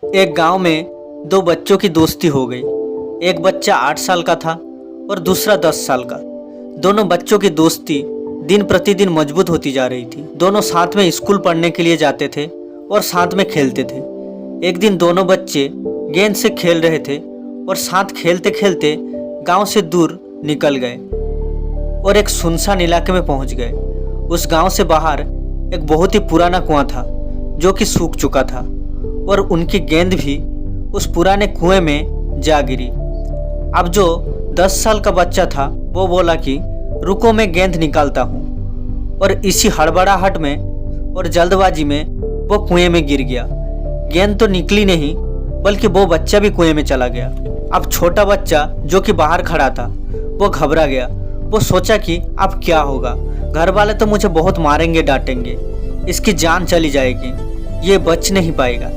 एक गांव में दो बच्चों की दोस्ती हो गई। एक बच्चा 8 साल का था और दूसरा 10 साल का। दोनों बच्चों की दोस्ती दिन प्रतिदिन मजबूत होती जा रही थी। दोनों साथ में स्कूल पढ़ने के लिए जाते थे और साथ में खेलते थे। एक दिन दोनों बच्चे गेंद से खेल रहे थे और साथ खेलते खेलते गांव से दूर निकल गए और एक सुनसान इलाके में पहुंच गए। उस गांव से बाहर एक बहुत ही पुराना कुआं था जो कि सूख चुका था और उनकी गेंद भी उस पुराने कुएं में जा गिरी। अब जो 10 साल का बच्चा था वो बोला कि रुको, मैं गेंद निकालता हूँ, और इसी हड़बड़ाहट में और जल्दबाजी में वो कुएं में गिर गया। गेंद तो निकली नहीं बल्कि वो बच्चा भी कुएं में चला गया। अब छोटा बच्चा जो कि बाहर खड़ा था वो घबरा गया। वो सोचा कि अब क्या होगा, घर वाले तो मुझे बहुत मारेंगे, डांटेंगे, इसकी जान चली जाएगी, ये बच नहीं पाएगा।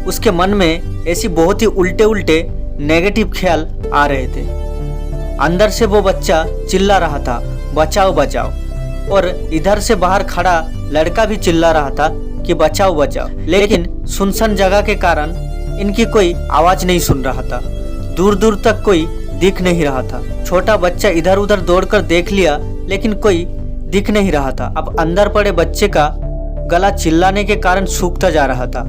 उसके मन में ऐसी बहुत ही उल्टे उल्टे नेगेटिव ख्याल आ रहे थे। अंदर से वो बच्चा चिल्ला रहा था, बचाओ बचाओ, और इधर से बाहर खड़ा लड़का भी चिल्ला रहा था कि बचाओ बचाओ। लेकिन सुनसान जगह के कारण इनकी कोई आवाज नहीं सुन रहा था। दूर दूर तक कोई दिख नहीं रहा था। छोटा बच्चा इधर उधर दौड़कर देख लिया लेकिन कोई दिख नहीं रहा था। अब अंदर पड़े बच्चे का गला चिल्लाने के कारण सूखता जा रहा था।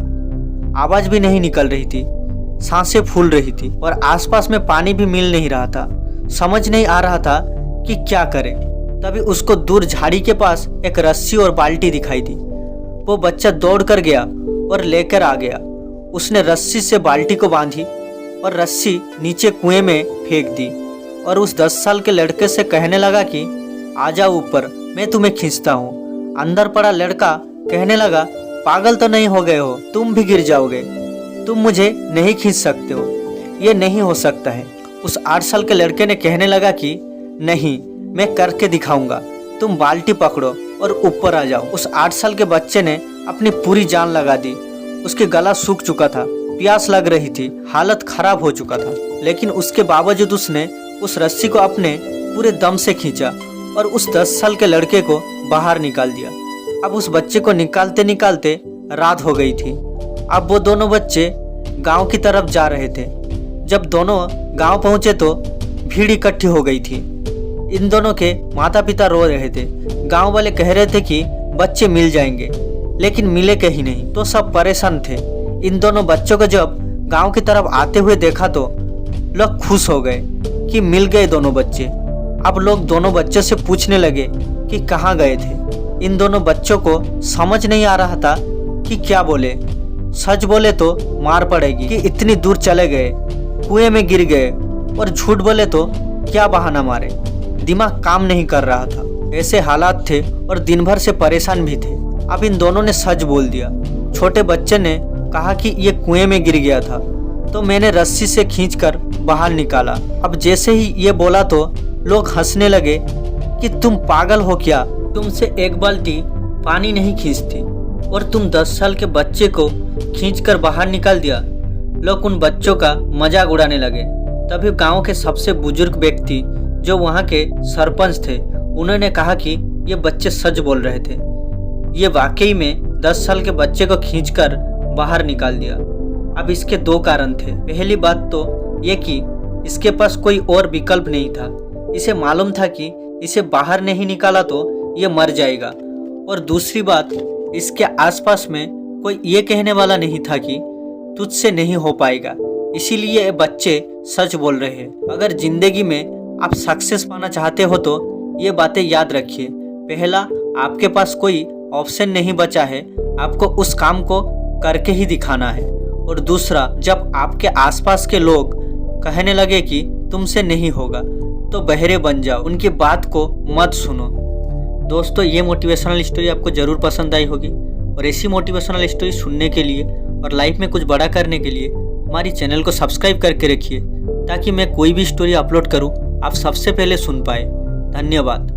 आवाज भी नहीं निकल रही थी, सांसें फूल रही थी और आसपास में पानी भी मिल नहीं रहा था। समझ नहीं आ रहा था कि क्या करे। तभी उसको दूर झाड़ी के पास एक रस्सी और बाल्टी दिखाई दी। वो बच्चा दौड़ कर गया और लेकर आ गया। उसने रस्सी से बाल्टी को बांधी और रस्सी नीचे कुएं में फेंक दी और उस 10 साल के लड़के से कहने लगा कि आ जाओ ऊपर, मैं तुम्हें खींचता हूँ। अंदर पड़ा लड़का कहने लगा, पागल तो नहीं हो गए हो, तुम भी गिर जाओगे, तुम मुझे नहीं खींच सकते हो, ये नहीं हो सकता है। उस 8 साल के लड़के ने कहने लगा कि नहीं, मैं करके दिखाऊंगा, तुम बाल्टी पकड़ो और ऊपर आ जाओ। उस 8 साल के बच्चे ने अपनी पूरी जान लगा दी। उसके गला सूख चुका था, प्यास लग रही थी, हालत खराब हो चुका था, लेकिन उसके बावजूद उसने उस रस्सी को अपने पूरे दम से खींचा और उस 10 साल के लड़के को बाहर निकाल दिया। अब उस बच्चे को निकालते निकालते रात हो गई थी। अब वो दोनों बच्चे गांव की तरफ जा रहे थे। जब दोनों गांव पहुंचे तो भीड़ इकट्ठी हो गई थी। इन दोनों के माता पिता रो रहे थे। गांव वाले कह रहे थे कि बच्चे मिल जाएंगे, लेकिन मिले कहीं नहीं, तो सब परेशान थे। इन दोनों बच्चों को जब गांव की तरफ आते हुए देखा तो लोग खुश हो गए कि मिल गए दोनों बच्चे। अब लोग दोनों बच्चों से पूछने लगे कि कहाँ गए थे। इन दोनों बच्चों को समझ नहीं आ रहा था कि क्या बोले। सच बोले तो मार पड़ेगी कि इतनी दूर चले गए, कुएं में गिर गए, और झूठ बोले तो क्या बहाना मारे। दिमाग काम नहीं कर रहा था। ऐसे हालात थे और दिन भर से परेशान भी थे। अब इन दोनों ने सच बोल दिया। छोटे बच्चे ने कहा कि ये कुएं में गिर गया था तो मैंने रस्सी से खींचकर बाहर निकाला। अब जैसे ही ये बोला तो लोग हंसने लगे कि तुम पागल हो क्या, तुमसे एक बाल्टी पानी नहीं खींचती और तुम 10 साल के बच्चे को खींचकर बाहर निकाल दिया। लोग उन बच्चों का मजाक उड़ाने लगे। तभी गांव के सबसे बुजुर्ग व्यक्ति जो वहां के सरपंच थे, उन्होंने कहा कि ये बच्चे सच बोल रहे थे। ये वाकई में 10 साल के बच्चे को खींचकर बाहर निकाल दिया। अब इसके 2 कारण थे। पहली बात तो ये कि इसके पास कोई और विकल्प नहीं था। इसे मालूम था कि इसे बाहर नहीं निकाला तो ये मर जाएगा, और दूसरी बात, इसके आसपास में कोई ये कहने वाला नहीं था कि तुझसे नहीं हो पाएगा। इसीलिए ये बच्चे सच बोल रहे हैं। अगर जिंदगी में आप सक्सेस पाना चाहते हो तो ये बातें याद रखिए। पहला, आपके पास कोई ऑप्शन नहीं बचा है, आपको उस काम को करके ही दिखाना है। और दूसरा, जब आपके आसपास के लोग कहने लगे कि तुमसे नहीं होगा तो बहरे बन जाओ, उनकी बात को मत सुनो। दोस्तों, ये मोटिवेशनल स्टोरी आपको ज़रूर पसंद आई होगी, और ऐसी मोटिवेशनल स्टोरी सुनने के लिए और लाइफ में कुछ बड़ा करने के लिए हमारी चैनल को सब्सक्राइब करके रखिए, ताकि मैं कोई भी स्टोरी अपलोड करूं आप सबसे पहले सुन पाए। धन्यवाद।